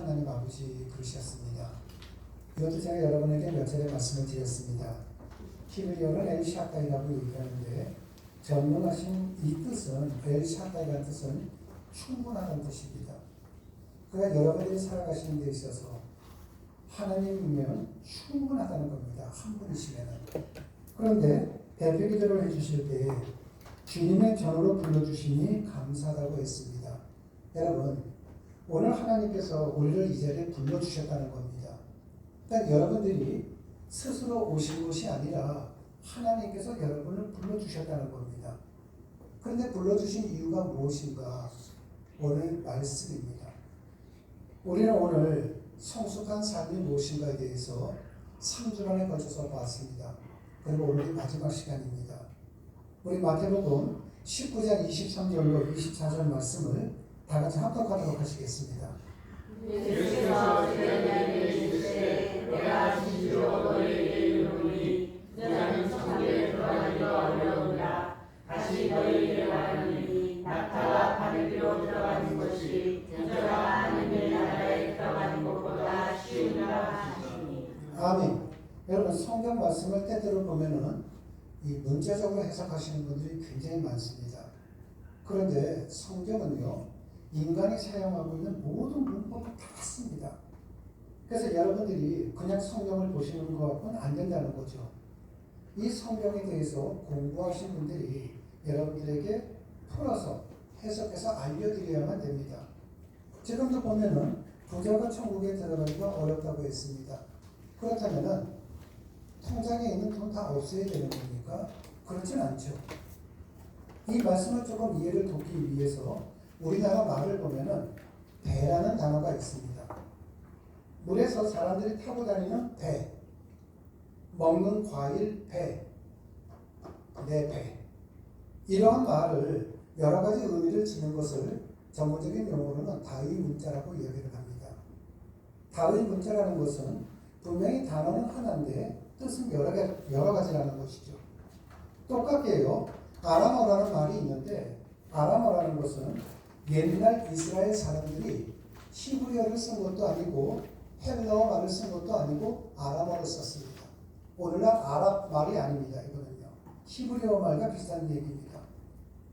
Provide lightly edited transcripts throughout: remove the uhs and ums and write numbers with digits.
하나님 아버지 그러셨습니다. 이것도 제가 여러분에게 몇 차례 말씀을 드렸습니다. 히브리어는 엘샤다이라고 얘기하는데 전문하신 이 뜻은 엘샤다이라는 뜻은 충분하다는 뜻입니다. 그러니까 여러분들이 살아가시는 데 있어서 하나님이면 충분하다는 겁니다. 한 분이시면. 그런데 대표 기도를 해주실 때 주님의 전으로 불러주시니 감사하다고 했습니다. 여러분, 오늘 하나님께서 우리를 이 자리에 불러주셨다는 겁니다. 그러니까 여러분들이 스스로 오신 것이 아니라 하나님께서 여러분을 불러주셨다는 겁니다. 그런데 불러주신 이유가 무엇인가? 오늘 말씀입니다. 우리는 오늘 성숙한 삶이 무엇인가에 대해서 3주간에 걸쳐서 봤습니다. 그리고 오늘이 마지막 시간입니다. 우리 마태복음 19장 23절로 24절 말씀을 다 같이 합독하도록 하시겠습니다. 예수께서 제자에게 이르시되 내가 진실로 너희에게 이르노니 너희는 성전에 들어가기가 어려우니라. 다시 너희에게 말하노니 낙타가 바늘귀로 들어가는 것이 부자가 하나님의 나라에 들어가는 것보다 쉬우니라 하시니. 아멘. 여러분, 성경 말씀을 때때로 보면은 이 문자적으로 해석하시는 분들이 굉장히 많습니다. 그런데 성경은요, 인간이 사용하고 있는 모든 문법을 다 같습니다. 그래서 여러분들이 그냥 성경을 보시는 것 같고는 안 된다는 거죠. 이 성경에 대해서 공부하신 분들이 여러분들에게 풀어서 해석해서 알려드려야만 됩니다. 지금도 보면은 부자가 천국에 들어가기가 어렵다고 했습니다. 그렇다면은 통장에 있는 돈 다 없애야 되는 겁니까? 그렇진 않죠. 이 말씀을 조금 이해를 돕기 위해서 우리나라 말을 보면은 배라는 단어가 있습니다. 물에서 사람들이 타고 다니는 배, 먹는 과일 배, 내 배. 이러한 말을 여러 가지 의미를 지닌 것을 전문적인 용어로는 다의 문자라고 이야기를 합니다. 다의 문자라는 것은 분명히 단어는 하나인데 뜻은 여러 가지라는 것이죠. 똑같게요. 아람어라는 말이 있는데 아람어라는 것은 옛날 이스라엘 사람들이 히브리어를 쓴 것도 아니고 헬라어 말을 쓴 것도 아니고 아람어를 썼습니다. 오늘날 아랍 말이 아닙니다. 이거는요. 히브리어 말과 비슷한 얘기입니다.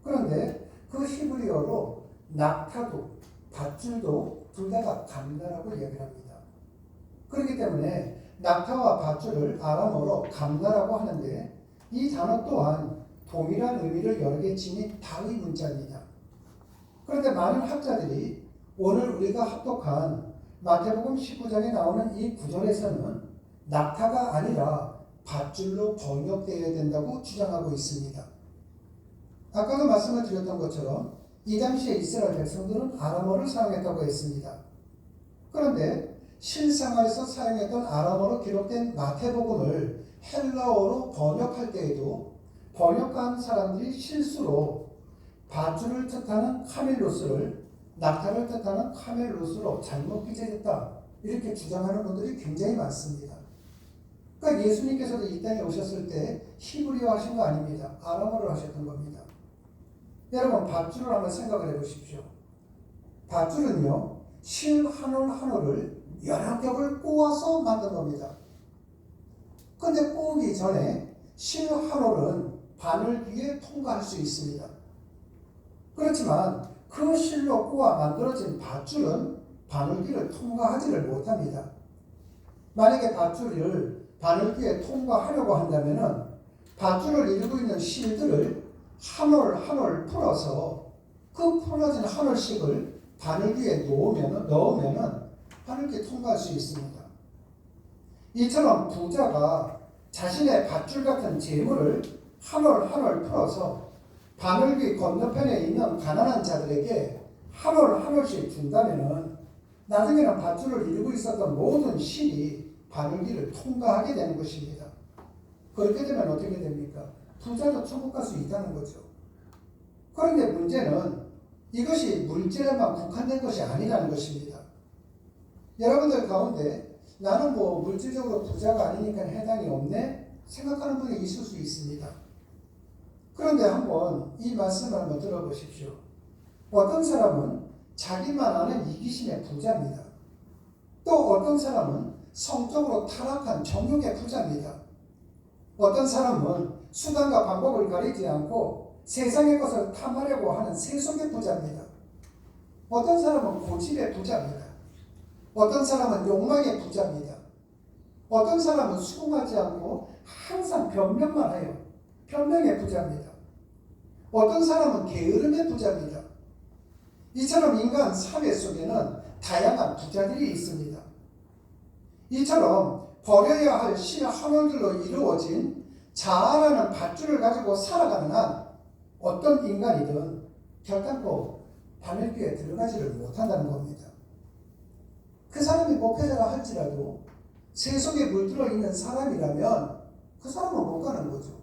그런데 그 히브리어로 낙타도 밧줄도 둘 다 감나라고 이야기를 합니다. 그렇기 때문에 낙타와 밧줄을 아람어로 감나라고 하는데 이 단어 또한 동일한 의미를 여러 개 지닌 다의 문자입니다. 그런데 많은 학자들이 오늘 우리가 합독한 마태복음 19장에 나오는 이 구절에서는 낙타가 아니라 밧줄로 번역되어야 된다고 주장하고 있습니다. 아까도 말씀을 드렸던 것처럼 이 당시에 이스라엘 백성들은 아람어를 사용했다고 했습니다. 그런데 실생활에서 사용했던 아람어로 기록된 마태복음을 헬라어로 번역할 때에도 번역한 사람들이 실수로 밧줄을 뜻하는 카멜로스를 낙타를 뜻하는 카멜로스로 잘못 기재했다. 이렇게 주장하는 분들이 굉장히 많습니다. 그러니까 예수님께서도 이 땅에 오셨을 때 히브리어 하신 거 아닙니다. 아람어를 하셨던 겁니다. 여러분, 밧줄을 한번 생각을 해보십시오. 밧줄은요, 실 한 올 한 올을 여러 겹을 꼬아서 만든 겁니다. 그런데 꼬기 전에 실 한 올은 바늘귀에 통과할 수 있습니다. 그렇지만 그 실로 꼬아 만들어진 밧줄은 바늘귀를 통과하지를 못합니다. 만약에 밧줄을 바늘귀에 통과하려고 한다면은 밧줄을 이루고 있는 실들을 한 올 한 올 풀어서 그 풀어진 한 올씩을 바늘귀에 넣으면은 바늘귀에 통과할 수 있습니다. 이처럼 부자가 자신의 밧줄 같은 재물을 한 올 한 올 풀어서 바늘귀 건너편에 있는 가난한 자들에게 한 올 한 올씩 준다면은 나중에는 밧줄을 이루고 있었던 모든 실이 바늘귀를 통과하게 되는 것입니다. 그렇게 되면 어떻게 됩니까? 부자도 천국 갈 수 있다는 거죠. 그런데 문제는 이것이 물질에만 국한된 것이 아니라는 것입니다. 여러분들 가운데 나는 뭐 물질적으로 부자가 아니니까 해당이 없네 생각하는 분이 있을 수 있습니다. 그런데 한번 이 말씀을 한번 들어보십시오. 어떤 사람은 자기만 아는 이기심의 부자입니다. 또 어떤 사람은 성적으로 타락한 정욕의 부자입니다. 어떤 사람은 수단과 방법을 가리지 않고 세상의 것을 탐하려고 하는 세속의 부자입니다. 어떤 사람은 고집의 부자입니다. 어떤 사람은 욕망의 부자입니다. 어떤 사람은 수긍하지 않고 항상 변명만 해요. 변명의 부자입니다. 어떤 사람은 게으름의 부자입니다. 이처럼 인간 사회 속에는 다양한 부자들이 있습니다. 이처럼 버려야 할 실한올들로 이루어진 자아라는 밧줄을 가지고 살아가는 한 어떤 인간이든 결단코 바늘귀에 들어가지를 못한다는 겁니다. 그 사람이 목회자라 할지라도 세속에 물들어 있는 사람이라면 그 사람은 못 가는 거죠.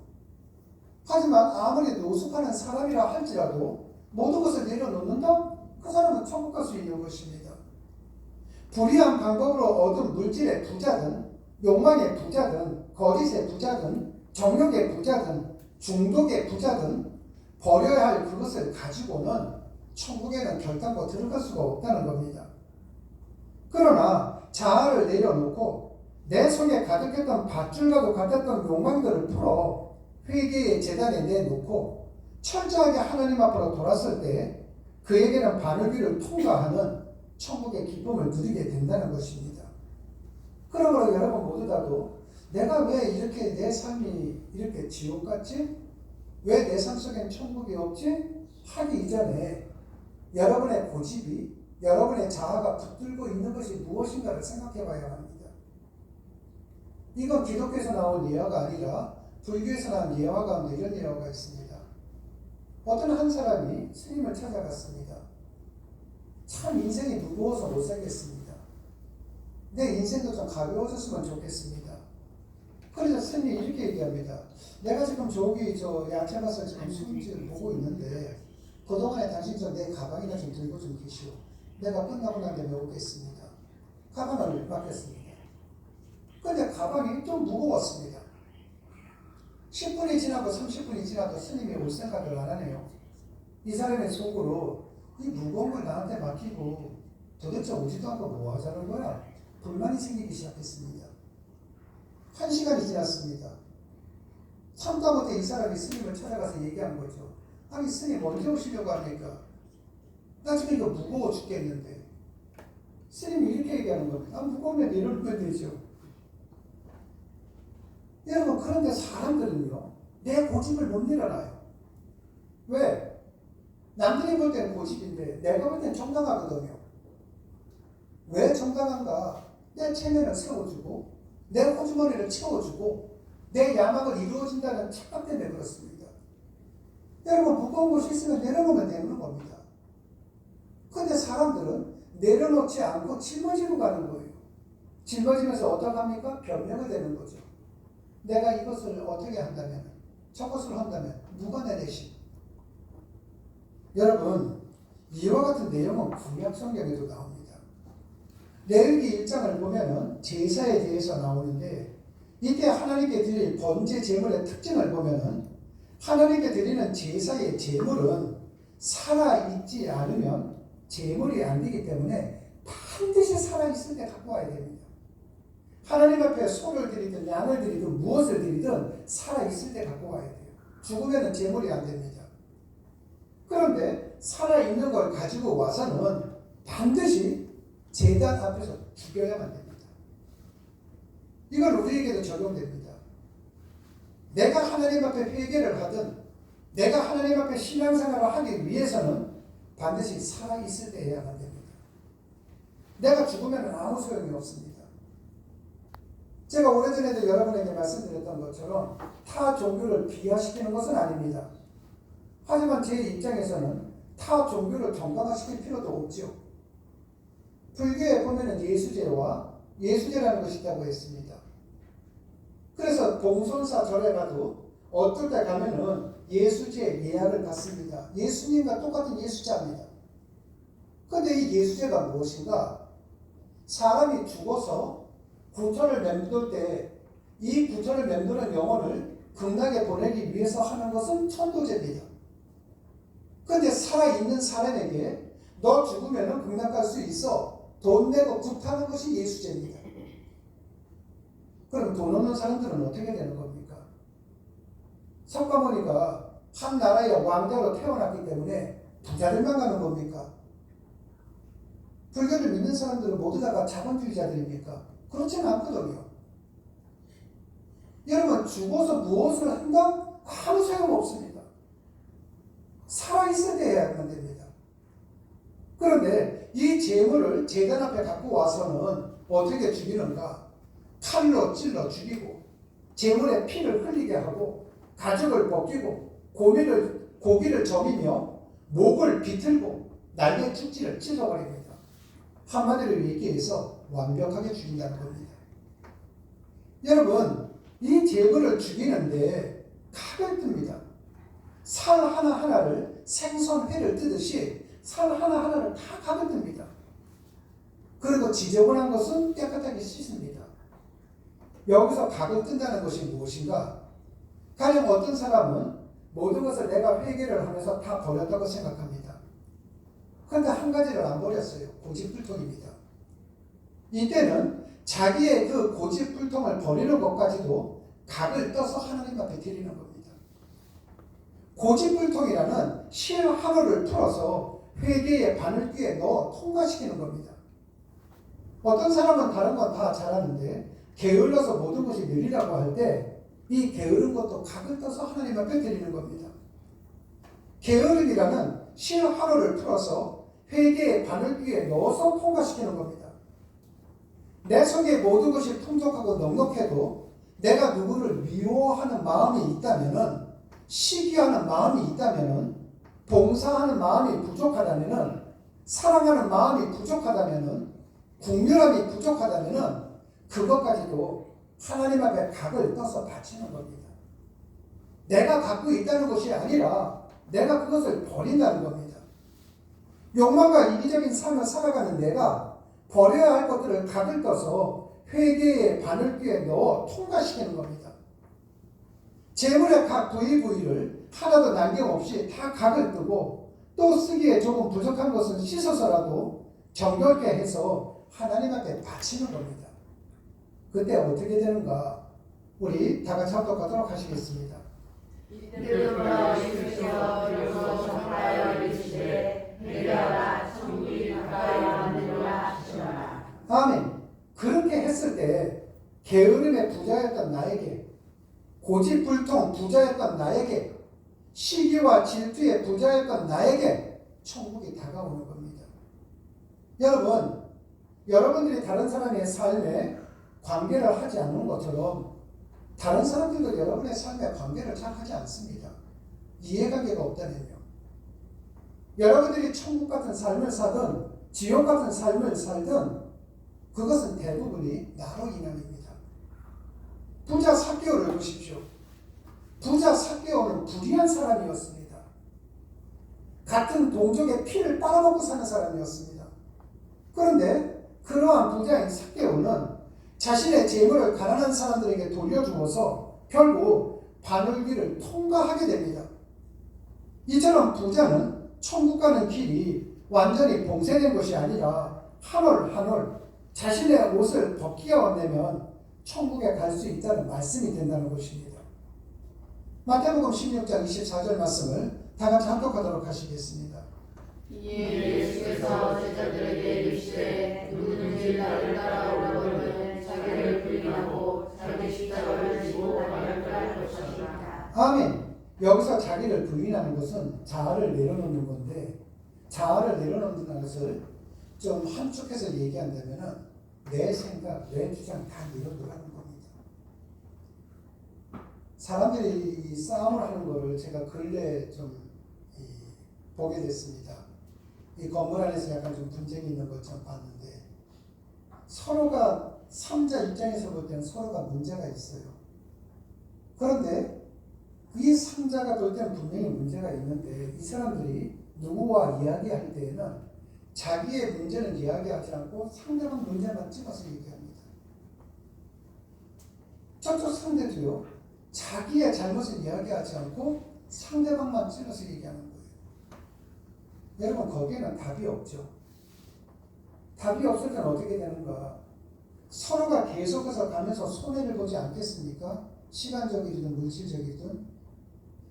하지만 아무리 노숙하는 사람이라 할지라도 모든 것을 내려놓는다? 그 사람은 천국 갈 수 있는 것입니다. 불의한 방법으로 얻은 물질의 부자든 욕망의 부자든 거짓의 부자든 정욕의 부자든 중독의 부자든 버려야 할 그것을 가지고는 천국에는 결단코 들어갈 수가 없다는 겁니다. 그러나 자아를 내려놓고 내 손에 가득했던 밧줄과도 같았던 욕망들을 풀어 회개의 제단에 내놓고 철저하게 하나님 앞으로 돌았을 때 그에게는 바늘귀를 통과하는 천국의 기쁨을 누리게 된다는 것입니다. 그러므로 여러분 모두 다도 내가 왜 이렇게 내 삶이 이렇게 지옥 같지? 왜 내 삶 속엔 천국이 없지? 하기 이전에 여러분의 고집이, 여러분의 자아가 붙들고 있는 것이 무엇인가를 생각해 봐야 합니다. 이건 기독교에서 나온 예화가 아니라 불교에서 나온 예화 가운데 이런 예화가 있습니다. 어떤 한 사람이 스님을 찾아갔습니다. 참 인생이 무거워서 못 살겠습니다. 내 인생도 좀 가벼워졌으면 좋겠습니다. 그래서 스님이 이렇게 얘기합니다. 내가 지금 저기 야채 가서 지금 수입지를 보고 있는데 그동안에 당신 내 가방이나 좀 들고 좀 계시오. 내가 끝나고 난 다음에 오겠습니다. 가방을 맡겼습니다. 근데 가방이 좀 무거웠습니다. 10분이 지나고 30분이 지나도 스님이 올 생각을 안 하네요. 이 사람의 속으로 이 무거운 걸 나한테 맡기고 도대체 오지도 않고 뭐 하자는 거야? 불만이 생기기 시작했습니다. 1시간이 지났습니다. 참다 못해 이 사람이 스님을 찾아가서 얘기한 거죠. 아니 스님 언제 오시려고 합니까? 나 지금 이거 무거워 죽겠는데. 스님이 이렇게 얘기하는 겁니다. 아, 무거우면 내려놓으면 되죠. 여러분 그런데 사람들은요 내 고집을 못 내려놔요. 왜? 남들이 볼 때는 고집인데 내가 볼 때는 정당하거든요. 왜 정당한가? 내 체면을 세워주고 내 호주머니를 채워주고 내 야망을 이루어진다는 착각 때문에 그렇습니다. 여러분 무거운 것이 있으면 내려놓으면 되는 겁니다. 그런데 사람들은 내려놓지 않고 짊어지고 가는 거예요. 짊어지면서 어떻게 합니까? 변명을 대는 거죠. 내가 이것을 어떻게 한다면, 저것을 한다면 누가 내 대신? 여러분 이와 같은 내용은 구약 성경에도 나옵니다. 레위기 1장을 보면은 제사에 대해서 나오는데 이때 하나님께 드릴 번제 제물의 특징을 보면은 하나님께 드리는 제사의 제물은 살아있지 않으면 제물이 안 되기 때문에 반드시 살아있을 때 갖고 와야 됩니다. 하나님 앞에 소를 드리든 양을 드리든 무엇을 드리든 살아있을 때 갖고 와야 돼요. 죽으면 제물이 안 됩니다. 그런데 살아있는 걸 가지고 와서는 반드시 제단 앞에서 죽여야만 됩니다. 이건 우리에게도 적용됩니다. 내가 하나님 앞에 회개를 하든 내가 하나님 앞에 신앙생활을 하기 위해서는 반드시 살아있을 때 해야만 됩니다. 내가 죽으면 아무 소용이 없습니다. 제가 오래전에도 여러분에게 말씀드렸던 것처럼 타 종교를 비하시키는 것은 아닙니다. 하지만 제 입장에서는 타 종교를 정당화시킬 필요도 없죠. 불교에 보면 예수제와 예수제라는 것이 있다고 했습니다. 그래서 봉선사 절에 가도 어떨 때 가면은 예수제 예약을 받습니다. 예수님과 똑같은 예수자입니다. 그런데 이 예수제가 무엇인가? 사람이 죽어서 구천을 맴돌 때 이 구천을 맴도는 영혼을 극락에 보내기 위해서 하는 것은 천도제입니다. 그런데 살아있는 사람에게 너 죽으면 극락 갈 수 있어. 돈 내고 굿하는 것이 예수제입니다. 그럼 돈 없는 사람들은 어떻게 되는 겁니까? 석가모니가 한 나라의 왕자로 태어났기 때문에 부자들만 가는 겁니까? 불교를 믿는 사람들은 모두 다가 자본주의자들입니까? 그렇지는 않거든요. 여러분, 죽어서 무엇을 한다? 아무 소용없습니다. 살아있어야 돼야만 됩니다. 그런데 이 재물을 제단 앞에 갖고 와서는 어떻게 죽이는가? 칼로 찔러 죽이고 재물에 피를 흘리게 하고 가죽을 벗기고 고기를 저기며 목을 비틀고 날개 축지를 찢어버립니다. 한마디로 얘기해서 완벽하게 죽인다는 겁니다. 여러분, 이 재물을 죽이는데 칼을 뜹니다. 살 하나하나를 생선회를 뜨듯이 살 하나하나를 다 칼을 뜹니다. 그리고 지저분한 것은 깨끗하게 씻습니다. 여기서 각을 뜬다는 것이 무엇인가? 가령 어떤 사람은 모든 것을 내가 회개를 하면서 다 버렸다고 생각합니다. 그런데 한 가지를 안 버렸어요. 고집불통입니다. 이때는 자기의 그 고집불통을 버리는 것까지도 각을 떠서 하나님 앞에 드리는 겁니다. 고집불통이라는 실 하나를 풀어서 회개의 바늘귀에 넣어 통과시키는 겁니다. 어떤 사람은 다른 건 다 잘하는데 게을러서 모든 것이 느리라고 할 때 이 게으른 것도 각을 떠서 하나님 앞에 드리는 겁니다. 게으름이라는 실 하루를 풀어서 회개의 바늘귀에 넣어서 통과시키는 겁니다. 내 속에 모든 것이 풍족하고 넉넉해도 내가 누구를 미워하는 마음이 있다면은, 시기하는 마음이 있다면은, 봉사하는 마음이 부족하다면은, 사랑하는 마음이 부족하다면은, 국률함이 부족하다면은 그것까지도 하나님 앞에 각을 떠서 바치는 겁니다. 내가 갖고 있다는 것이 아니라 내가 그것을 버린다는 겁니다. 욕망과 이기적인 삶을 살아가는 내가 버려야 할 것들을 각을 떠서 회개의 바늘귀에 넣어 통과시키는 겁니다. 재물의 각 부위를 하나도 남김없이 다 각을 뜨고 또 쓰기에 조금 부족한 것은 씻어서라도 정결케 해서 하나님 앞에 바치는 겁니다. 그때 어떻게 되는가? 우리 다 같이 합독하도록 하시겠습니다. 이때부터 예수께서 비로소 전하여 이르시되 회개하라 천국이 가까이 왔느니라 하시더라. 아멘. 그렇게 했을 때 게으름의 부자였던 나에게, 고집불통 부자였던 나에게, 시기와 질투의 부자였던 나에게 천국이 다가오는 겁니다. 여러분, 여러분들이 다른 사람의 삶에 관계를 하지 않는 것처럼 다른 사람들도 여러분의 삶에 관계를 잘 하지 않습니다. 이해관계가 없다면요. 여러분들이 천국 같은 삶을 살든 지옥 같은 삶을 살든 그것은 대부분이 나로 인함입니다. 부자 삭개오를 보십시오. 부자 삭개오는 불의한 사람이었습니다. 같은 동족의 피를 빨아먹고 사는 사람이었습니다. 그런데 그러한 부자인 삭개오는 자신의 재물을 가난한 사람들에게 돌려주어서 결국 바늘귀를 통과하게 됩니다. 이처럼 부자는 천국 가는 길이 완전히 봉쇄된 것이 아니라 한 올 한 올 자신의 옷을 벗기어 내면 천국에 갈 수 있다는 말씀이 된다는 것입니다. 마태복음 16장 24절 말씀을 다 같이 합독하도록 하시겠습니다. 이에 예수께서 제자들에게 이르시되 누구든지 나를 따라오려거든 자기를 부인하고 자기 십자가를 지고 나를 따를 것이니라. 아멘. 여기서 자기를 부인하는 것은 자아를 내려놓는 건데, 자아를 내려놓는 것을 좀 함축해서 얘기한다면 내 생각, 내 주장 다 내려놓으라는 겁니다. 사람들이 이 싸움을 하는 것을 제가 근래에 좀 보게 됐습니다. 이 건물 안에서 약간 좀 분쟁이 있는 것처럼 봤는데, 서로가 3자 입장에서 볼 때는 서로가 문제가 있어요. 그런데 이 3자가 볼 때는 분명히 문제가 있는데 이 사람들이 누구와 이야기할 때에는 자기의 문제는 이야기하지 않고 상대방 문제만 찍어서 얘기합니다. 저쪽 상대도요, 자기의 잘못을 이야기하지 않고 상대방만 찍어서 얘기하는 거예요. 여러분, 거기에는 답이 없죠. 답이 없을 때는 어떻게 되는가? 서로가 계속해서 가면서 손해를 보지 않겠습니까? 시간적이든 물질적이든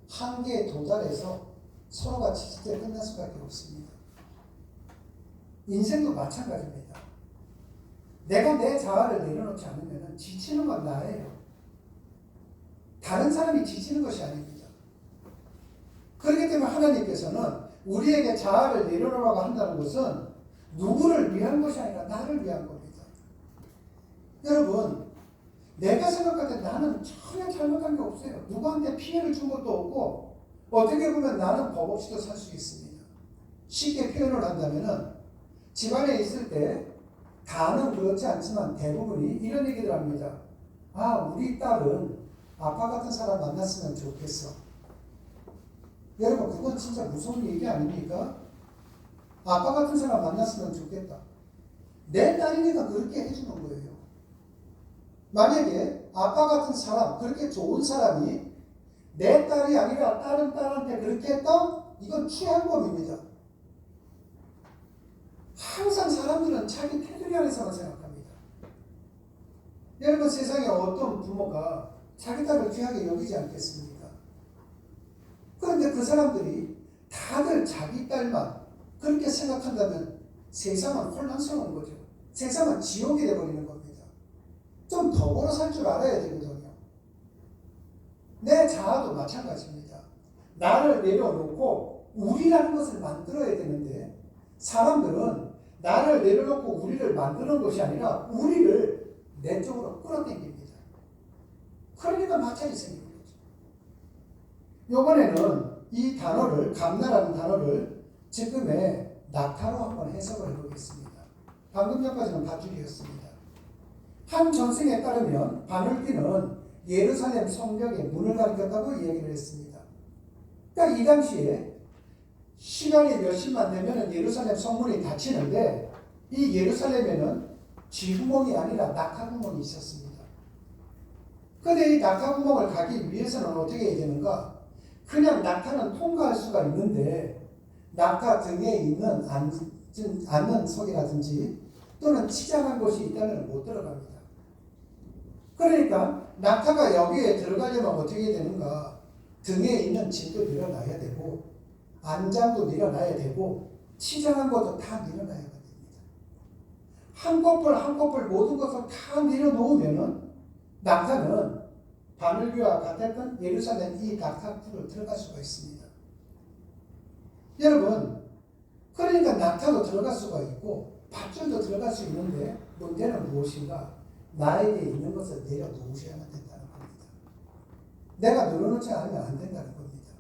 한계에 도달해서 서로가 지칠 때 끝날 수밖에 없습니다. 인생도 마찬가지입니다. 내가 내 자아를 내려놓지 않으면 지치는 건 나예요. 다른 사람이 지치는 것이 아닙니다. 그렇기 때문에 하나님께서는 우리에게 자아를 내려놓으라고 한다는 것은 누구를 위한 것이 아니라 나를 위한 겁니다. 여러분, 내가 생각할 때 나는 전혀 잘못한 게 없어요. 누구한테 피해를 준 것도 없고 어떻게 보면 나는 법 없이도 살 수 있습니다. 쉽게 표현을 한다면은 집안에 있을 때 다는 그렇지 않지만 대부분이 이런 얘기를 합니다. 아, 우리 딸은 아빠 같은 사람 만났으면 좋겠어. 여러분, 그건 진짜 무서운 얘기 아닙니까? 아빠 같은 사람 만났으면 좋겠다. 내 딸이니까 그렇게 해주는 거예요. 만약에 아빠 같은 사람, 그렇게 좋은 사람이 내 딸이 아니라 다른 딸한테 그렇게 했다? 이건 취향범입니다. 항상 사람들은 자기 테두리 안에서만 생각합니다. 여러분, 세상에 어떤 부모가 자기 딸을 귀하게 여기지 않겠습니까? 그런데 그 사람들이 다들 자기 딸만 그렇게 생각한다면 세상은 혼란스러운 거죠. 세상은 지옥이 되어버리는 겁니다. 좀 더불어 살 줄 알아야 되거든요. 내 자아도 마찬가지입니다. 나를 내려놓고 우리라는 것을 만들어야 되는데 사람들은 나를 내려놓고 우리를 만드는 것이 아니라 우리를 내 쪽으로 끌어당깁니다. 그러니까 마찰이 생기는 거죠. 이번에는 이 단어를, 감나라는 단어를 지금의 낙타로 한번 해석을 해보겠습니다. 방금 전까지는 밧줄이었습니다. 한 전승에 따르면 바늘귀는 예루살렘 성벽의 문을 가리켰다고 이야기를 했습니다. 그러니까 이 당시에 시간이 몇십만 되면 예루살렘 성문이 닫히는데 이 예루살렘에는 쥐구멍이 아니라 낙타구멍이 있었습니다. 그런데 이 낙타구멍을 가기 위해서는 어떻게 해야 되는가? 그냥 낙타는 통과할 수가 있는데 낙타 등에 있는 앉는 석이라든지 또는 치장한 곳이 있다면 못 들어갑니다. 그러니까 낙타가 여기에 들어가려면 어떻게 해야 되는가? 등에 있는 짐도 밀어놔야 되고 안장도 밀어놔야 되고 치장한 것도 다 밀어놔야 됩니다. 한꺼풀 한꺼풀 모든 것을 다 밀어놓으면은 낙타는 바늘귀와 같았던 예루살렘 이 낙타굴을 들어갈 수가 있습니다. 여러분, 그러니까 낙타도 들어갈 수가 있고 밧줄도 들어갈 수 있는데 문제는 무엇인가? 나에게 있는 것을 내려놓으셔야만 된다는 겁니다. 내가 늘어놓지 않으면 안 된다는 겁니다.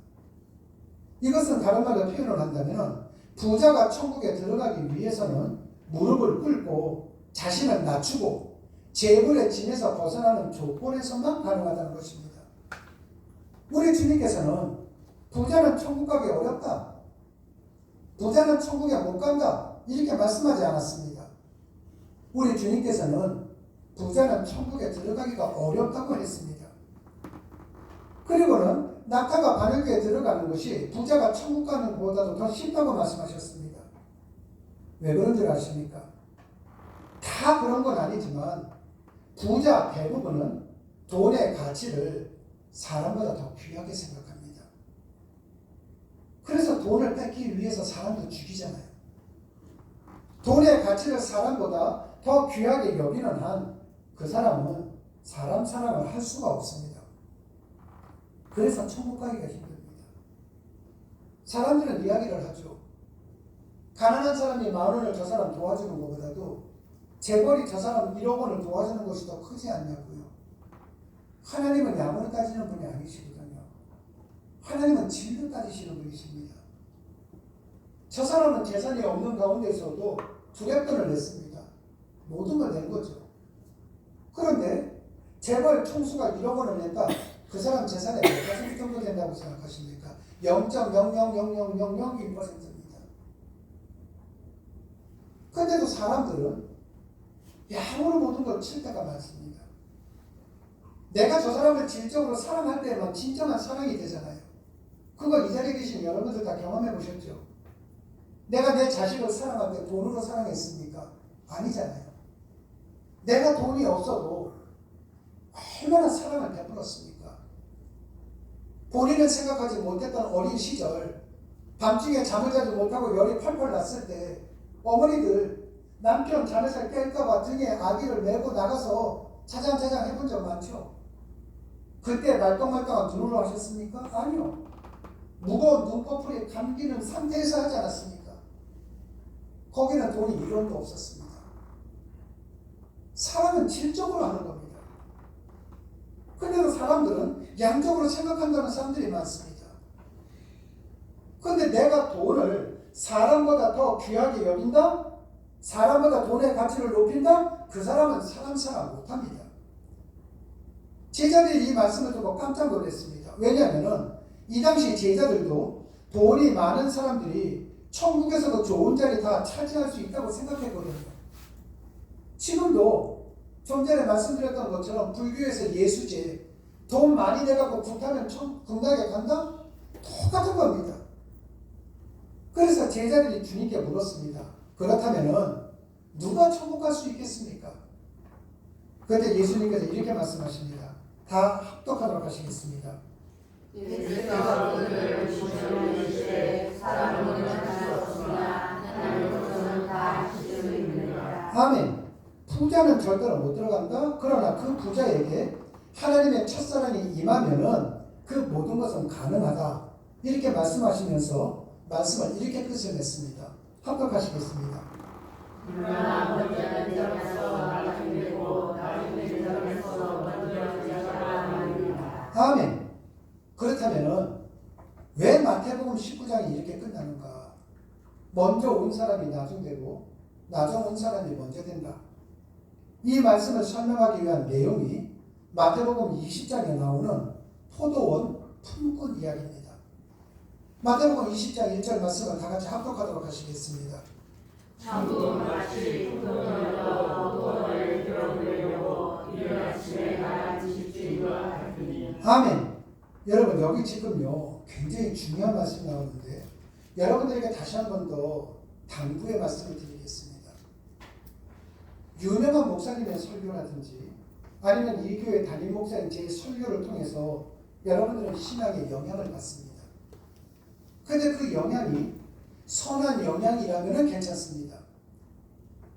이것은 다른 말로 표현을 한다면 부자가 천국에 들어가기 위해서는 무릎을 꿇고 자신을 낮추고 재물의 짐에서 벗어나는 조건에서만 가능하다는 것입니다. 우리 주님께서는 부자는 천국 가기 어렵다. 부자는 천국에 못 간다. 이렇게 말씀하지 않았습니다. 우리 주님께서는 부자는 천국에 들어가기가 어렵다고 했습니다. 그리고는 낙타가 바늘귀에 들어가는 것이 부자가 천국 가는 것보다도 더 쉽다고 말씀하셨습니다. 왜 그런 줄 아십니까? 다 그런 건 아니지만 부자 대부분은 돈의 가치를 사람보다 더 귀하게 생각합니다. 그래서 돈을 뺏기 위해서 사람도 죽이잖아요. 돈의 가치를 사람보다 더 귀하게 여기는 한 그 사람은 사람 사랑을 할 수가 없습니다. 그래서 천국 가기가 힘듭니다. 사람들은 이야기를 하죠. 가난한 사람이 10,000원을 저 사람 도와주는 것보다도 재벌이 저 사람 1억 원을 도와주는 것이 더 크지 않냐고요. 하나님은 양으로 따지는 분이 아니시거든요. 하나님은 질로 따지시는 분이십니다. 저 사람은 재산이 없는 가운데서도 두렵돈을 냈습니다. 모든 걸 낸 거죠. 그런데 재벌 총수가 1억 원을 냈다. 그 사람 재산의 몇 퍼센트 정도 된다고 생각하십니까? 0.0000001%입니다. 그런데도 사람들은 양으로 모든 걸 칠 때가 많습니다. 내가 저 사람을 질적으로 사랑할 때만 진정한 사랑이 되잖아요. 그거 이 자리에 계신 여러분들 다 경험해 보셨죠? 내가 내 자식을 사랑할 때 돈으로 사랑했습니까? 아니잖아요. 내가 돈이 없어도 얼마나 사랑을 베풀었습니까? 본인은 생각하지 못했던 어린 시절, 밤중에 잠을 자지 못하고 열이 펄펄 났을 때 어머니들 남편 잠을 잘 깰까봐 등에 아기를 메고 나가서 자장자장 해본 적 많죠? 그때 말똥말똥한 눈으로 하셨습니까? 아니요. 무거운 눈꺼풀이 감기는 상태에서 하지 않았습니까? 거기는 돈이 1원도 없었습니다. 사람은 질적으로 하는 겁니다. 근데도 사람들은 양적으로 생각한다는 사람들이 많습니다. 근데 내가 돈을 사람보다 더 귀하게 여긴다? 사람보다 돈의 가치를 높인다? 그 사람은 사람 생각 못합니다. 제자들이 이 말씀을 듣고 깜짝 놀랐습니다. 왜냐하면 이 당시 제자들도 돈이 많은 사람들이 천국에서도 좋은 자리 다 차지할 수 있다고 생각했거든요. 지금도 좀 전에 말씀드렸던 것처럼 불교에서 예수제, 돈 많이 내갖고 굿하면 궁당에 간다? 똑같은 겁니다. 그래서 제자들이 주님께 물었습니다. 그렇다면은 누가 천국 갈 수 있겠습니까? 그때 예수님께서 이렇게 말씀하십니다. 다 합독하도록 하시겠습니다. 예수께서 그들을 보시며 이르시되 사람은 할 수 없으나 하나님께서는 다 하실 수 있느니라. 아멘. 부자는 절대로 못 들어간다. 그러나 그 부자에게 하나님의 첫사랑이 임하면은 그 모든 것은 가능하다. 이렇게 말씀하시면서 말씀을 이렇게 끝을 냈습니다. 합독하시겠습니다. 그러나 먼저는 들어가서 나중에 되고 나중에 들어가서 먼저 자가 아니니라. 아멘. 그렇다면은 왜 마태복음 19장이 이렇게 끝나는가? 먼저 온 사람이 나중 되고 나중 온 사람이 먼저 된다. 이 말씀을 설명하기 위한 내용이 마태복음 20장에 나오는 포도원 품꾼 이야기입니다. 마태복음 20장 1절 말씀을 다 같이 합독하도록 하시겠습니다. 천국은 마치 포도원을 얻어 포도원을 들어보려고 이른 아침에 나간 집주인과 같으니. 아멘. 여러분 여기 지금요 굉장히 중요한 말씀이 나오는데 여러분들에게 다시 한 번 더 당부의 말씀을 드리겠습니다. 유명한 목사님의 설교라든지 아니면 이 교회 담임 목사님 제 설교를 통해서 여러분들은 신앙에 영향을 받습니다. 근데 그 영향이 선한 영향이라면 괜찮습니다.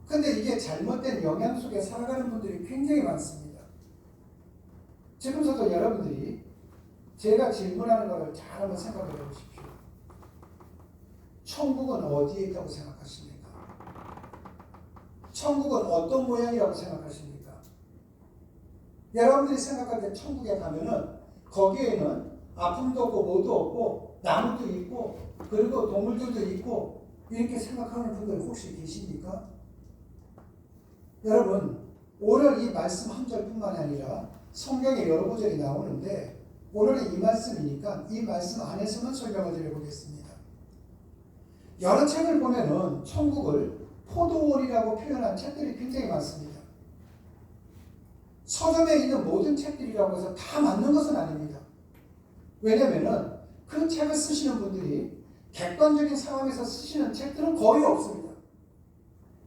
근데 이게 잘못된 영향 속에 살아가는 분들이 굉장히 많습니다. 지금서도 여러분들이 제가 질문하는 것을 잘 한번 생각해 보십시오. 천국은 어디에 있다고 생각하십니까? 천국은 어떤 모양이라고 생각하십니까? 여러분들이 생각할 때 천국에 가면은 거기에는 아픔도 없고 뭐도 없고 나무도 있고 그리고 동물들도 있고 이렇게 생각하는 분들 혹시 계십니까? 여러분 오늘 이 말씀 한 절뿐만 아니라 성경에 여러 구절이 나오는데 오늘은 이 말씀이니까 이 말씀 안에서만 설명을 드려보겠습니다. 여러 책을 보면은 천국을 포도원이라고 표현한 책들이 굉장히 많습니다. 서점에 있는 모든 책들이라고 해서 다 맞는 것은 아닙니다. 왜냐하면 그 책을 쓰시는 분들이 객관적인 상황에서 쓰시는 책들은 거의 없습니다.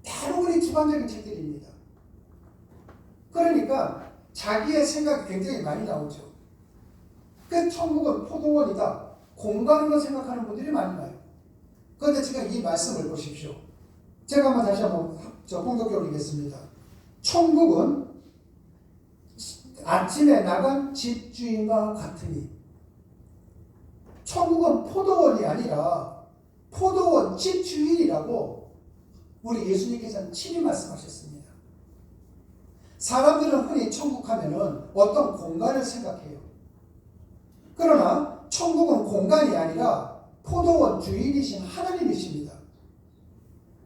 대부분이 주관적인 책들입니다. 그러니까 자기의 생각이 굉장히 많이 나오죠. 그 천국은 포도원이다. 공간으로 생각하는 분들이 많이 나요. 그런데 지금 이 말씀을 보십시오. 제가 한번 다시 한번 공격적으로 읽겠습니다. 천국은 아침에 나간 집주인과 같으니 천국은 포도원이 아니라 포도원 집주인이라고 우리 예수님께서는 친히 말씀하셨습니다. 사람들은 흔히 천국 하면은 어떤 공간을 생각해요. 그러나 천국은 공간이 아니라 포도원 주인이신 하나님이십니다.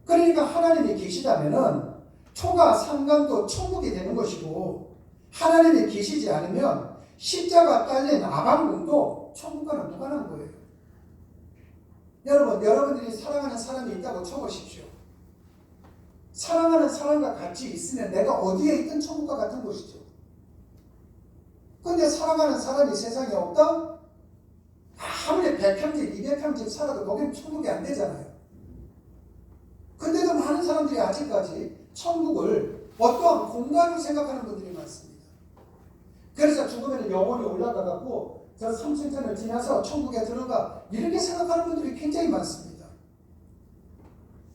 그러니까 하나님이 계시다면은 초가 상간도 천국이 되는 것이고 하나님이 계시지 않으면 십자가 딸린 아방궁도 천국과는 무관한 거예요. 여러분들이 사랑하는 사람이 있다고 쳐보십시오. 사랑하는 사람과 같이 있으면 내가 어디에 있든 천국과 같은 것이죠. 그런데 사랑하는 사람이 세상에 없다? 아무리 100평집, 200평집 살아도 거기는 천국이 안 되잖아요. 근데도 많은 사람들이 아직까지 천국을 어떠한 공간으로 생각하는 분들이 많습니다. 그래서 죽으면 영혼이 올라가갖고 저 삼층천을 지나서 천국에 들어가 이렇게 생각하는 분들이 굉장히 많습니다.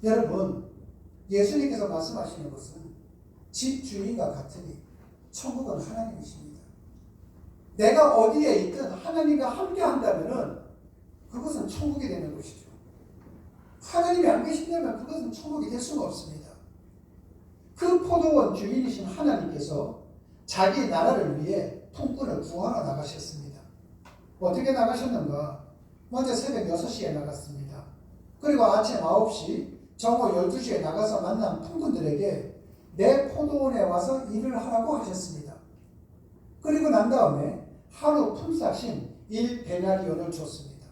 여러분, 예수님께서 말씀하시는 것은 집 주인과 같으니 천국은 하나님이십니다. 내가 어디에 있든 하나님과 함께 한다면 그것은 천국이 되는 것이죠. 하나님이 안 계신다면 그것은 천국이 될 수가 없습니다. 그 포도원 주인이신 하나님께서 자기 나라를 위해 통꾼을 구하러 나가셨습니다. 어떻게 나가셨는가? 먼저 새벽 6시에 나갔습니다. 그리고 아침 9시, 정오 12시에 나가서 만난 통꾼들에게 내 포도원에 와서 일을 하라고 하셨습니다. 그리고 난 다음에 하루 품삯인 1데나리온을 줬습니다.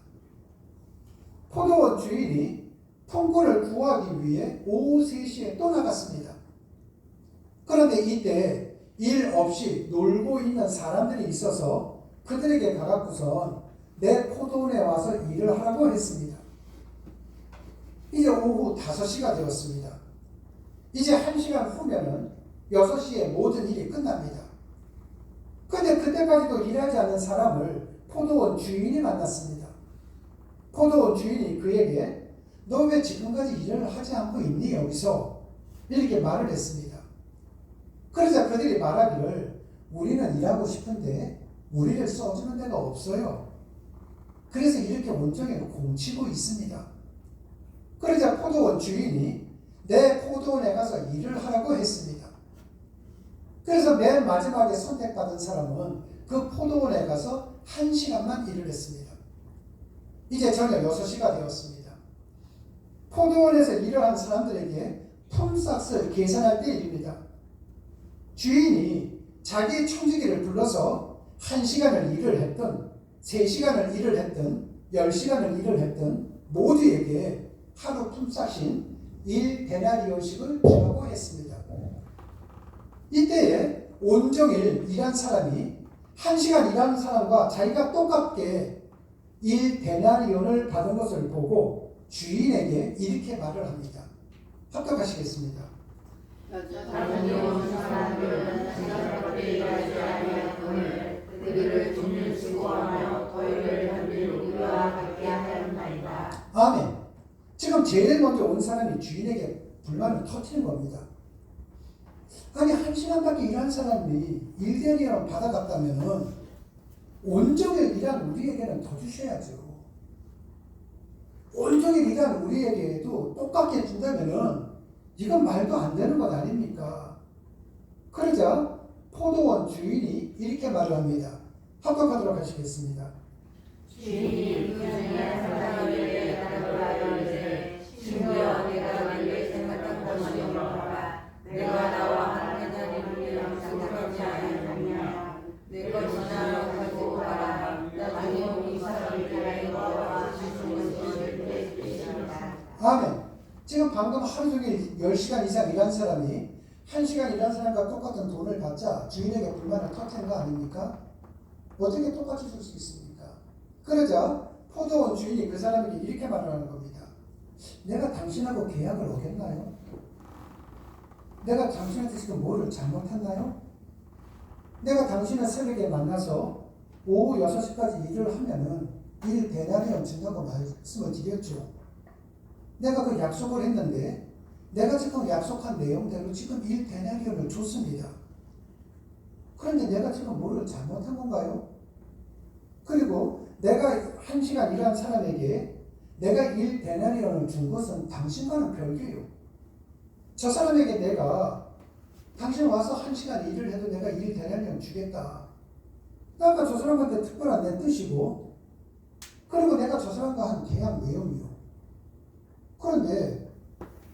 포도원 주인이 통꾼을 구하기 위해 오후 3시에 또 나갔습니다. 그런데 이때 일 없이 놀고 있는 사람들이 있어서 그들에게 가갖고선 내 포도원에 와서 일을 하라고 했습니다. 이제 오후 5시가 되었습니다. 이제 1시간 후면은 6시에 모든 일이 끝납니다. 근데 그때까지도 일하지 않는 사람을 포도원 주인이 만났습니다. 포도원 주인이 그에게 너 왜 지금까지 일을 하지 않고 있니 여기서? 이렇게 말을 했습니다. 그러자 그들이 말하기를 우리는 일하고 싶은데 우리를 써주는 데가 없어요. 그래서 이렇게 온종일 공치고 있습니다. 그러자 포도원 주인이 내 포도원에 가서 일을 하라고 했습니다. 그래서 맨 마지막에 선택받은 사람은 그 포도원에 가서 1시간만 일을 했습니다. 이제 저녁 6시가 되었습니다. 포도원에서 일을 한 사람들에게 품삯을 계산할 때 일입니다. 주인이 자기 청지기를 불러서 1시간을 일을 했든 3시간을 일을 했든 10시간을 일을 했든 모두에게 하루 품삯인 1데나리온씩을 주라고 했습니다. 이때에 온종일 일한 사람이 1시간 일하는 사람과 자기가 똑같게 1데나리온을 받은 것을 보고 주인에게 이렇게 말을 합니다. 합격하시겠습니다. 다른 온 사람들은 생각보다 일하지 아니하거늘 그들을 죽는 수고하며 더위를 견딜 우리와 같게 하였나이다. 아멘. 지금 제일 먼저 온 사람이 주인에게 불만을 터뜨리는 겁니다. 아니 1시간밖에 일한 사람이 1데나리온을 받아갔다면 온종일 일한 우리에게는 더 주셔야죠. 온종일 일한 우리에게도 똑같게 준다면은 이건 말도 안 되는 것 아닙니까? 그러자 포도원 주인이 이렇게 말을 합니다. 합격하도록 하시겠습니다. 주인이 그 중에 사람에게 대답하여 이르되 친구여 내가 너에게 생각한 것이 없노라. 내가 나와 함께하는 우리랑 상관하지 아니하느냐. 내 것이나 가지고 가라. 나중에 우리 사람들에게 너와 주시는 것을 되십니다. 아멘. 지금 방금 하루 종일 10시간 이상 일한 사람이 1시간 일한 사람과 똑같은 돈을 받자 주인에게 불만을 터뜨린 거 아닙니까? 어떻게 똑같이 줄 수 있습니까? 그러자 포도원 주인이 그 사람에게 이렇게 말을 하는 겁니다. 내가 당신하고 계약을 어겼나요? 내가 당신한테 지금 뭐를 잘못했나요? 내가 당신을 새벽에 만나서 오후 6시까지 일을 하면은 1데나리온 준다고 말씀을 드렸죠. 내가 그 약속을 했는데 내가 지금 약속한 내용대로 지금 1데나리온을 줬습니다. 그런데 내가 지금 뭐를 잘못한 건가요? 그리고 내가 1시간 일한 사람에게 내가 1데나리온을 준 것은 당신과는 별개요. 저 사람에게 내가 당신 와서 1시간 일을 해도 내가 1데나리온 주겠다. 그러니까 저 사람한테 특별한 내 뜻이고 그리고 내가 저 사람과 한 계약 내용이요. 그런데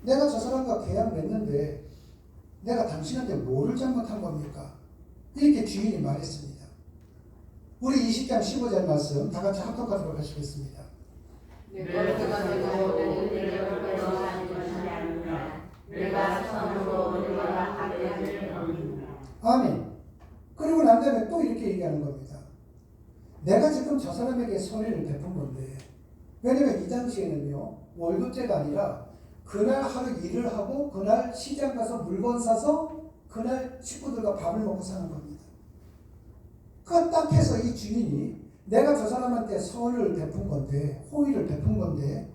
내가 저 사람과 계약을 했는데 내가 당신한테 뭐를 잘못한 겁니까? 이렇게 주인이 말했습니다. 우리 20장 15절 말씀 다 같이 합독하도록 하시겠습니다. 내가 가지고 우리를 벌거하지 않느냐. 내가 선으로 우리와 함께하는 겁니다. 아멘. 그리고 난 다음에 또 이렇게 얘기하는 겁니다. 내가 지금 저 사람에게 선의를 베푼 건데 왜냐면 이 당시에는요 월급제가 아니라 그날 하루 일을 하고 그날 시장 가서 물건 사서 그날 식구들과 밥을 먹고 사는 겁니다. 그 딱 해서 이 주인이 내가 저 사람한테 선을 베푼 건데, 호의를 베푼 건데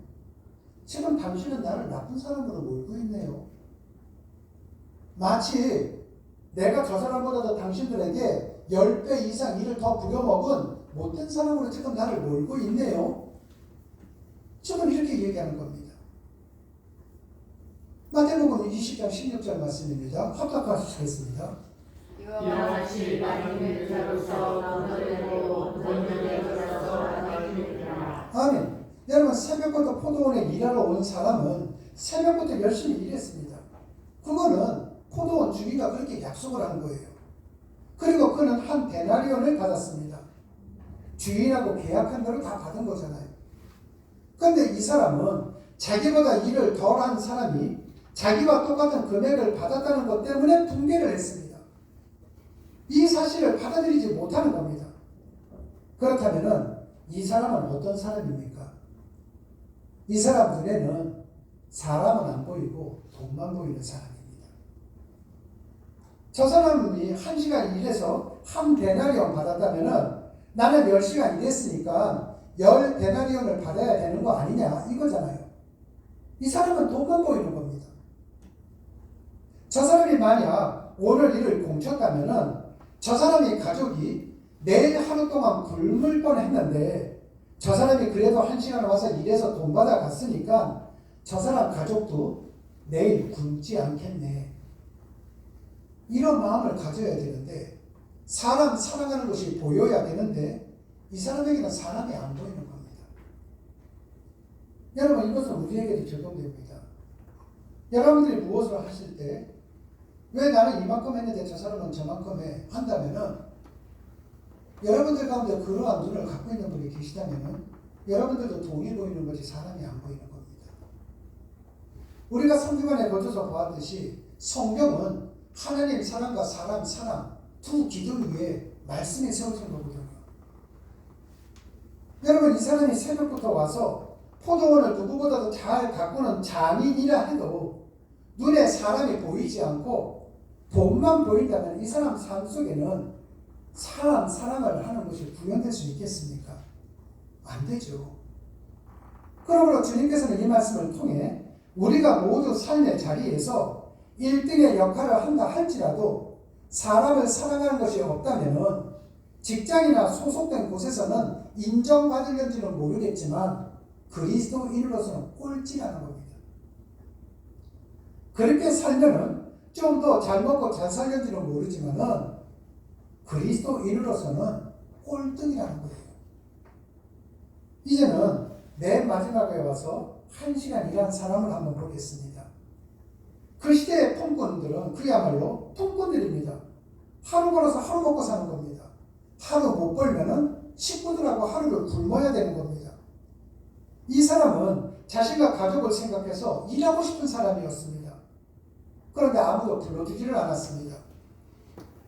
지금 당신은 나를 나쁜 사람으로 몰고 있네요. 마치 내가 저 사람보다도 당신들에게 10배 이상 일을 더 부려먹은 못된 사람으로 지금 나를 몰고 있네요. 지금 이렇게 얘기하는 겁니다. 마태복음 20장 16절 말씀입니다. 합독하시겠습니다. 이와 같이 나중에 자로서 너희들도 본전에 들어서 나누리라. 아멘. 여러분, 새벽부터 포도원에 일하러 온 사람은 새벽부터 열심히 일했습니다. 그거는 포도원 주인가 그렇게 약속을 한 거예요. 그리고 그는 한 데나리온을 받았습니다. 주인하고 계약한 대로 다 받은 거잖아요. 그런데 이 사람은 자기보다 일을 덜한 사람이 자기와 똑같은 금액을 받았다는 것 때문에 분개를 했습니다. 이 사실을 받아들이지 못하는 겁니다. 그렇다면 이 사람은 어떤 사람입니까? 이 사람 눈에는 사람은 안 보이고 돈만 보이는 사람입니다. 저 사람이 1시간 일해서 한 데나리온 받았다면 나는 10시간 일했으니까 10데나리온을 받아야 되는 거 아니냐 이거잖아요. 이 사람은 돈만 보이는 겁니다. 저 사람이 만약 오늘 일을 공쳤다면 저 사람이 가족이 내일 하루 동안 굶을 뻔했는데 저 사람이 그래도 1시간 와서 일해서 돈 받아 갔으니까 저 사람 가족도 내일 굶지 않겠네. 이런 마음을 가져야 되는데 사람 사랑하는 것이 보여야 되는데 이 사람에게는 사람이 안 보이는 겁니다. 여러분, 이것은 우리에게도 적용됩니다. 여러분들이 무엇을 하실 때 왜 나는 이만큼 했는데 저 사람은 저만큼 해 한다면은 여러분들 가운데 그러한 눈을 갖고 있는 분이 계시다면은 여러분들도 돈이 보이는 거지 사람이 안 보이는 겁니다. 우리가 성경안에 거쳐서 보았듯이 성경은 하나님 사랑과 사람 사랑 두 기둥 위에 말씀이 세워진 거거든요. 여러분, 이 사람이 새벽부터 와서 포도원을 누구보다도 잘 가꾸는 장인이라 해도 눈에 사람이 보이지 않고 돈만 보인다면 이 사람 삶 속에는 사람 사랑을 하는 것이 구현될 수 있겠습니까? 안 되죠. 그러므로 주님께서는 이 말씀을 통해 우리가 모두 삶의 자리에서 1등의 역할을 한다 할지라도 사람을 사랑하는 것이 없다면 직장이나 소속된 곳에서는 인정받을는지는 모르겠지만 그리스도인으로서는 꼴찌라는 겁니다. 그렇게 살면은 좀 더 잘 먹고 잘 살는지는 모르지만은 그리스도인으로서는 꼴등이라는 거예요. 이제는 맨 마지막에 와서 1시간 일한 사람을 한번 보겠습니다. 그 시대의 통꾼들은 그야말로 통꾼들입니다. 하루 벌어서 하루 먹고 사는 겁니다. 하루 못 벌면은 식구들하고 하루를 굶어야 되는 겁니다. 이 사람은 자신과 가족을 생각해서 일하고 싶은 사람이었습니다. 그런데 아무도 불러주지를 않았습니다.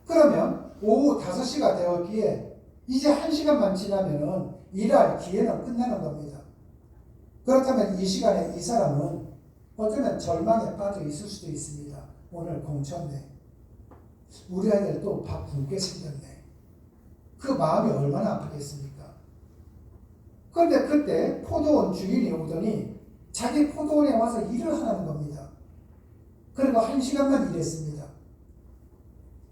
그러면 오후 5시가 되었기에 이제 1시간만 지나면은 일할 기회는 끝나는 겁니다. 그렇다면 이 시간에 이 사람은 어쩌면 절망에 빠져 있을 수도 있습니다. 오늘 공쳤네. 우리 아이들 또 밥 굶게 생겼네. 그 마음이 얼마나 아프겠습니까? 그런데 그때 포도원 주인이 오더니 자기 포도원에 와서 일을 하는 겁니다. 그리고 1시간만 일했습니다.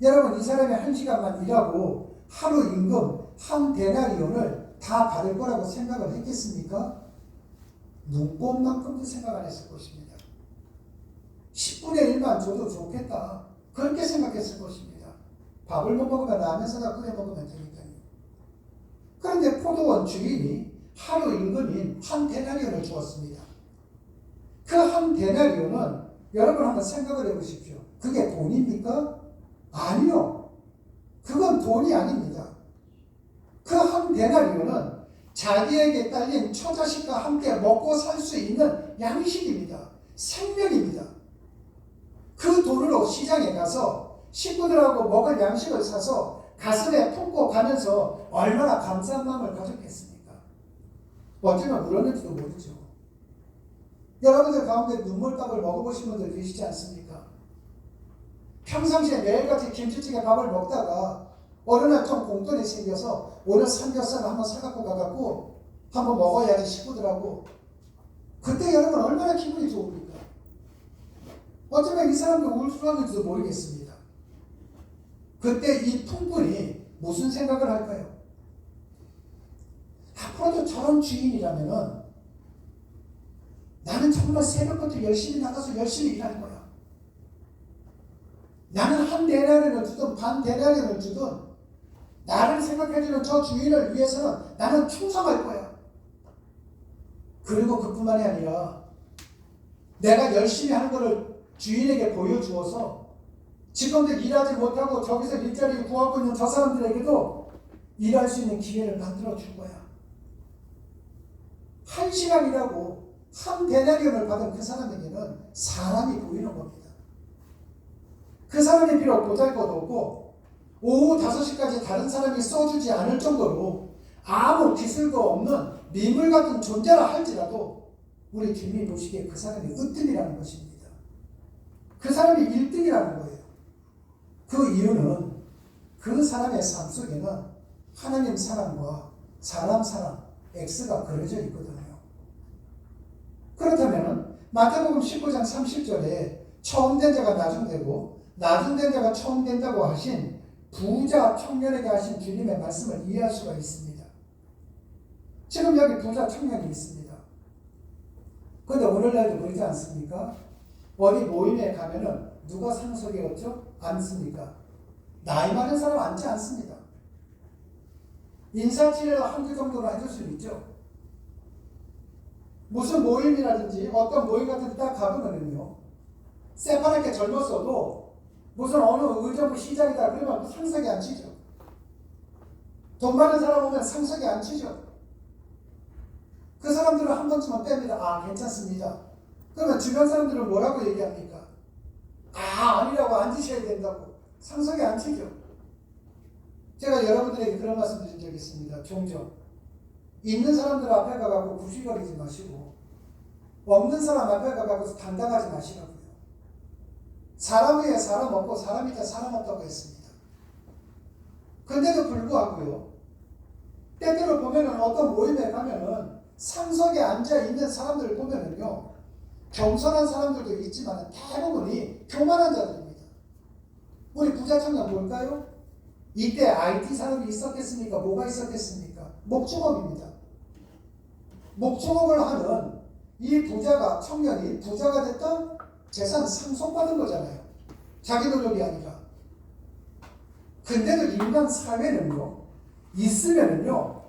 여러분, 이 사람이 1시간만 일하고 하루 임금 한 데나리온을 다 받을 거라고 생각을 했겠습니까? 눈꼽만큼도 생각 안 했을 것입니다. 10분의 1만 줘도 좋겠다. 그렇게 생각했을 것입니다. 밥을 못 먹으면 라면 사다 끓여 먹으면 되니까요. 그런데 포도원 주인이 하루 임금인 한 데나리온을 주었습니다. 그 한 데나리온은 여러분 한번 생각을 해보십시오. 그게 돈입니까? 아니요. 그건 돈이 아닙니다. 그 한 데나리온은 자기에게 딸린 처자식과 함께 먹고 살 수 있는 양식입니다. 생명입니다. 그 돈으로 시장에 가서 식구들하고 먹을 양식을 사서 가슴에 품고 가면서 얼마나 감사한 마음을 가졌겠습니까? 어쩌면 울었는지도 모르죠. 여러분들 가운데 눈물밥을 먹어보신 분들 계시지 않습니까? 평상시에 매일같이 김치찌개 밥을 먹다가 어느 날 좀 공돈이 생겨서 오늘 삼겹살 한번 사갖고 가갖고 한번 먹어야지 식구들하고, 그때 여러분 얼마나 기분이 좋습니까? 어쩌면 이 사람도 울컥할지도 모르겠습니다. 그때 이 풍분이 무슨 생각을 할까요? 앞으로도 저런 주인이라면은 나는 정말 새벽부터 열심히 나가서 열심히 일할 거야. 나는 한 데나리온을 주든 반 데나리온을 주든 나를 생각해주는 저 주인을 위해서는 나는 충성할 거야. 그리고 그뿐만이 아니라 내가 열심히 하는 것을 주인에게 보여주어서 지금도 일하지 못하고 저기서 일자리 구하고 있는 저 사람들에게도 일할 수 있는 기회를 만들어 줄 거야. 1시간 일하고 한 데나리온을 받은 그 사람에게는 사람이 보이는 겁니다. 그 사람이 비록 보잘것없고 오후 5시까지 다른 사람이 써주지 않을 정도로 아무 기술도 없는 미물 같은 존재라 할지라도 우리 주님이 보시기에 그 사람이 으뜸이라는 것입니다. 그 사람이 1등이라는 거예요. 그 이유는 그 사람의 삶 속에는 하나님 사랑과 사람 사랑 X가 그려져 있거든요. 그렇다면 마태복음 19장 30절에 처음 된 자가 나중되고 나중된 자가 처음 된다고 하신 부자 청년에게 하신 주님의 말씀을 이해할 수가 있습니다. 지금 여기 부자 청년이 있습니다. 그런데 오늘날도 그러지 않습니까? 어디 모임에 가면은 누가 상석에 없죠? 앉습니까? 나이 많은 사람 앉지 않습니다. 인사치레를 한두 정도로 해줄 수 있죠. 무슨 모임이라든지 어떤 모임 같은 데 딱 가보면요, 새파랗게 젊었어도 무슨 어느 의정부 시장이다 그러면 상석에 앉히죠. 돈 많은 사람 오면 상석에 앉히죠. 그 사람들은 한 번쯤은 뺍니다. 아, 괜찮습니다. 그러면 주변 사람들은 뭐라고 얘기합니까? 아, 아니라고 앉으셔야 된다고 상석에 앉히죠. 제가 여러분들에게 그런 말씀 드린 적이 있습니다. 종종 있는 사람들 앞에 가서 구시거리지 마시고 없는 사람 앞에 가서 당당하지 마시라고요. 사람 위에 사람 없고 사람 밑에 사람 없다고 했습니다. 근데도 불구하고요, 때때로 보면은 어떤 모임에 가면은 상석에 앉아 있는 사람들을 보면은요, 겸손한 사람들도 있지만 대부분이 교만한 자들입니다. 우리 부자 청년 볼까요? 이때 IT 산업이 있었겠습니까? 뭐가 있었겠습니까? 목축업입니다. 목축업을 하는 이 부자가, 청년이 부자가 됐던 재산 상속받은 거잖아요. 자기 노력이 아니라. 근데도 인간 사회는요, 있으면은요,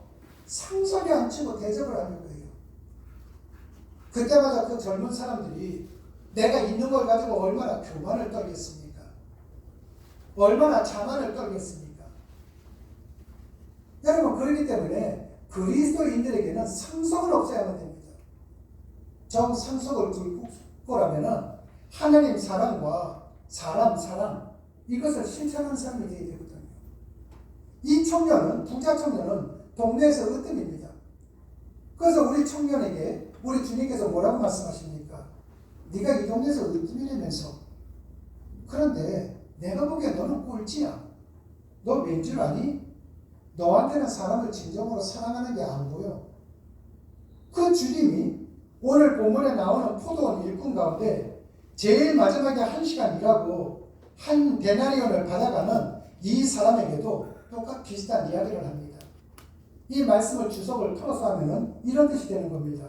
상석에 앉히고 대접을 하는 거예요. 그때마다 그 젊은 사람들이 내가 있는 걸 가지고 얼마나 교만을 떨겠습니까? 얼마나 자만을 떨겠습니까? 여러분, 그렇기 때문에 그리스도인들에게는 상속을 없애야만 됩니다. 정상속을 굴 거라면은 하나님 사랑과 사람 사랑, 이것을 실천하는 사람이 되어야 되거든요. 이 청년은, 부자 청년은 동네에서 으뜸입니다. 그래서 우리 청년에게 우리 주님께서 뭐라고 말씀하십니까? 네가 이 동네에서 으뜸이라면서, 그런데 내가 보기에 너는 꼴찌야. 너 왠 줄 아니? 너한테는 사람을 진정으로 사랑하는 게 안 보여. 그 주님이 오늘 본문에 나오는 포도원 일꾼 가운데 제일 마지막에 1시간 일하고 한 데나리온을 받아가는 이 사람에게도 똑같이 비슷한 이야기를 합니다. 이 말씀을 주석을 풀어서 하면은 이런 뜻이 되는 겁니다.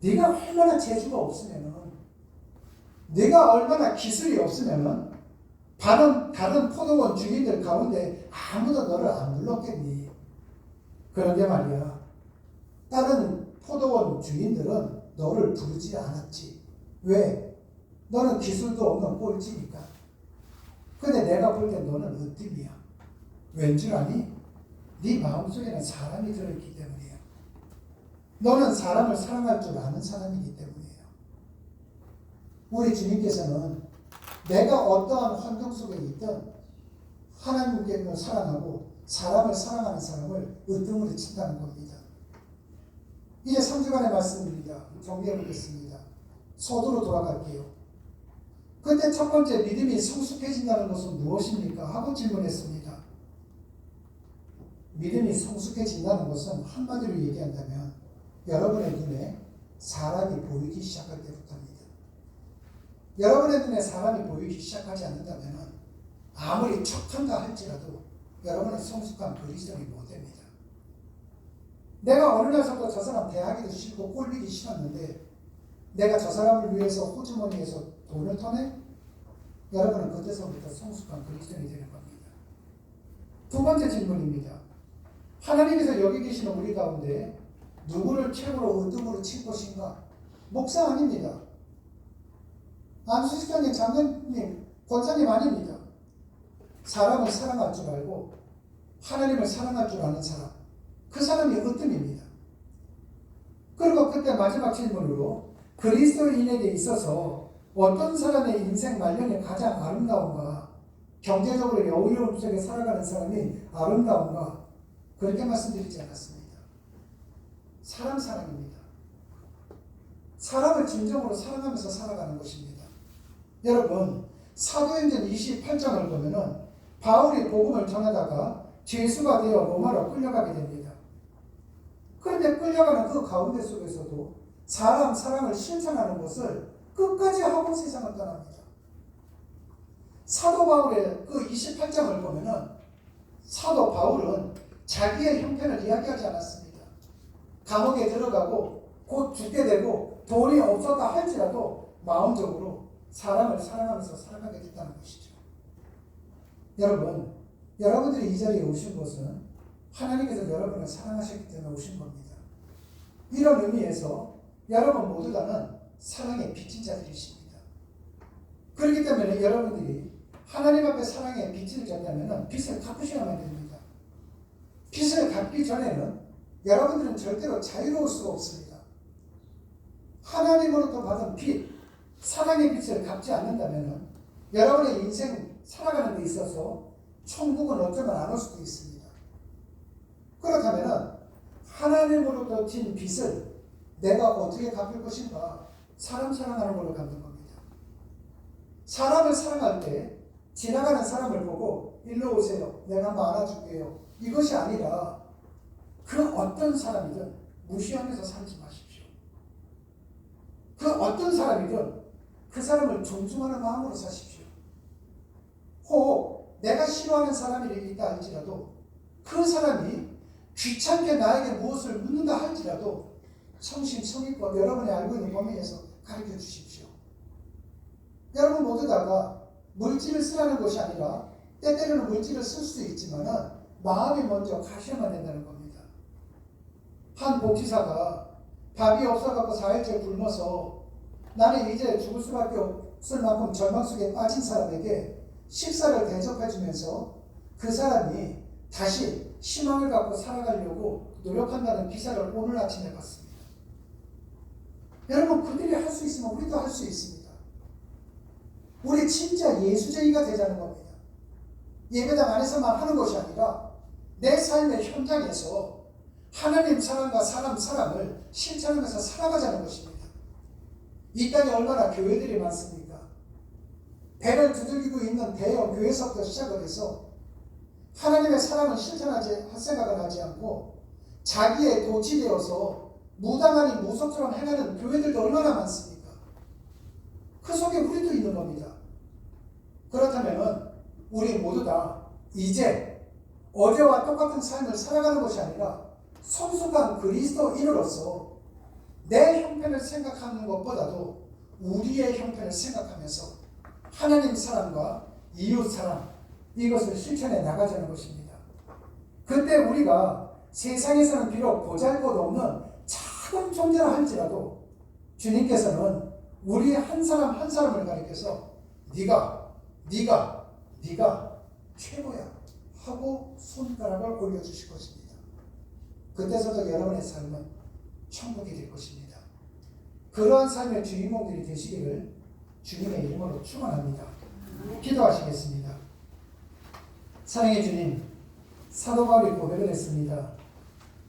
네가 얼마나 재주가 없으면은, 네가 얼마나 기술이 없으면은 다른 포도원 주인들 가운데 아무도 너를 안 불렀겠니? 그런데 말이야, 다른 포도원 주인들은 너를 부르지 않았지. 왜? 너는 기술도 없는 꼴찌니까. 근데 내가 볼 때 너는 으뜸이야. 왠 줄 아니? 네 마음속에는 사람이 들어있기 때문이에요. 너는 사람을 사랑할 줄 아는 사람이기 때문이에요. 우리 주님께서는 내가 어떠한 환경 속에 있든 하나님께를 사랑하고 사람을 사랑하는 사람을 으뜸으로 친다는 겁니다. 이제 3주간의 말씀입니다. 정리해 보겠습니다. 서두로 돌아갈게요. 그때 첫 번째 믿음이 성숙해진다는 것은 무엇입니까? 하고 질문했습니다. 믿음이 성숙해진다는 것은 한마디로 얘기한다면 여러분의 눈에 사람이 보이기 시작할 때부터입니다. 여러분의 눈에 사람이 보이기 시작하지 않는다면 아무리 척한다 할지라도 여러분은 성숙한 그리스도인이 못 됩니다. 내가 어느 날부터 저 사람 대하기도 싫고 꼴리기 싫었는데 내가 저 사람을 위해서 호주머니에서 돈을 터내? 여러분은 그때서부터 성숙한 그리스도인이 되는 겁니다. 두 번째 질문입니다. 하나님께서 여기 계시는 우리 가운데 누구를 최고로 으뜸으로 칠 것인가? 목사 아닙니다. 안수식장님, 장로님, 권사님 아닙니다. 사람을 사랑할 줄 알고 하나님을 사랑할 줄 아는 사람, 그 사람이 으뜸입니다. 그리고 그때 마지막 질문으로 그리스도인에게 있어서 어떤 사람의 인생 말년이 가장 아름다운가? 경제적으로 여유로움 속에 살아가는 사람이 아름다운가? 그렇게 말씀드리지 않았습니다. 사람 사랑입니다. 사람을 진정으로 사랑하면서 살아가는 것입니다. 여러분, 사도행전 28장을 보면은 바울이 복음을 전하다가 죄수가 되어 로마로 끌려가게 됩니다. 그런데 끌려가는 그 가운데 속에서도 사람 사랑을 실천하는 것을 끝까지 하고 세상을 떠납니다. 사도 바울의 그 28장을 보면은 사도 바울은 자기의 형편을 이야기하지 않았습니다. 감옥에 들어가고 곧 죽게 되고 돈이 없었다 할지라도 마음적으로 사람을 사랑하면서 살아가게 됐다는 것이죠. 여러분, 여러분들이 이 자리에 오신 것은 하나님께서 여러분을 사랑하셨기 때문에 오신 겁니다. 이런 의미에서 여러분 모두 다는 사랑의 빚진 자들이십니다. 그렇기 때문에 여러분들이 하나님 앞에 사랑의 빚을 졌다면 빚을 갚으셔야만 됩니다. 빚을 갚기 전에는 여러분들은 절대로 자유로울 수가 없습니다. 하나님으로부터 받은 빚, 사랑의 빚을 갚지 않는다면 여러분의 인생 살아가는 데 있어서 천국은 어쩌면 안 올 수도 있습니다. 그렇다면 하나님으로부터 진 빚을 내가 어떻게 갚을 것인가? 사람 사랑하는 걸로 갚는 겁니다. 사람을 사랑할 때 지나가는 사람을 보고 일로 오세요. 내가 한번 안아줄게요. 이것이 아니라 그 어떤 사람이든 무시하면서 살지 마십시오. 그 어떤 사람이든 그 사람을 존중하는 마음으로 사십시오. 혹 내가 싫어하는 사람이 있다 할지라도 그 사람이 귀찮게 나에게 무엇을 묻는다 할지라도 성심성의껏 여러분이 알고 있는 범위에서 가르쳐 주십시오. 여러분 모두 다가 물질을 쓰라는 것이 아니라 때때로는 물질을 쓸 수 있지만 마음이 먼저 가셔야만 된다는 겁니다. 한 복지사가 밥이 없어갖고 4일째 굶어서 나는 이제 죽을 수밖에 없을 만큼 절망 속에 빠진 사람에게 식사를 대접해주면서 그 사람이 다시 희망을 갖고 살아가려고 노력한다는 기사를 오늘 아침에 봤습니다. 여러분, 그들이 할 수 있으면 우리도 할 수 있습니다. 우리 진짜 예수쟁이가 되자는 겁니다. 예배당 안에서만 하는 것이 아니라 내 삶의 현장에서 하나님 사랑과 사람을 실천하면서 살아가자는 것입니다. 이 땅에 얼마나 교회들이 많습니까? 배를 두들기고 있는 대형 교회서부터 시작을 해서 하나님의 사랑을 실천하지 할 생각을 하지 않고 자기의 도취되어서 무당 아닌 무속처럼 행하는 교회들도 얼마나 많습니까? 그 속에 우리도 있는 겁니다. 그렇다면 우리 모두 다 이제 어제와 똑같은 삶을 살아가는 것이 아니라 성숙한 그리스도인으로서 내 형편을 생각하는 것보다도 우리의 형편을 생각하면서 하나님 사랑과 이웃 사랑, 이것을 실천해 나가자는 것입니다. 그때 우리가 세상에서는 비록 보잘것없는 작은 존재라 할지라도 주님께서는 우리 한 사람 한 사람을 가리켜서 네가 최고야 하고 손가락을 올려주실 것입니다. 그때서도 여러분의 삶은 천국이 될 것입니다. 그러한 삶의 주인공들이 되시기를 주님의 이름으로 축원합니다. 기도하시겠습니다. 사랑의 주님, 사도 바울이 고백을 했습니다.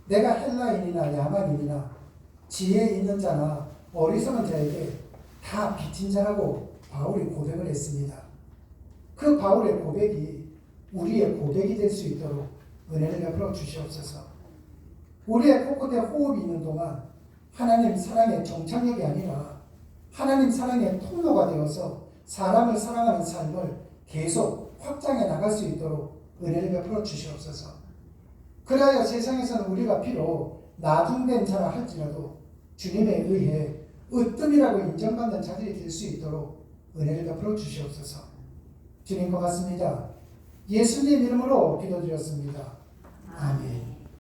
내가 헬라인이나 야만인이나 지혜 있는 자나 어리석은 자에게 다 빚진 자라고 바울이 고백을 했습니다. 그 바울의 고백이 우리의 고백이 될 수 있도록 은혜를 베풀어 주시옵소서. 우리의 곳곳에 호흡이 있는 동안 하나님 사랑의 정착력이 아니라 하나님 사랑의 통로가 되어서 사람을 사랑하는 삶을 계속 확장해 나갈 수 있도록 은혜를 베풀어 주시옵소서. 그래야 세상에서는 우리가 비록 나중된 자라 할지라도 주님에 의해 으뜸이라고 인정받는 자들이 될 수 있도록 은혜를 베풀어 주시옵소서. 주님 고맙습니다. 예수님 이름으로 기도드렸습니다. 아멘.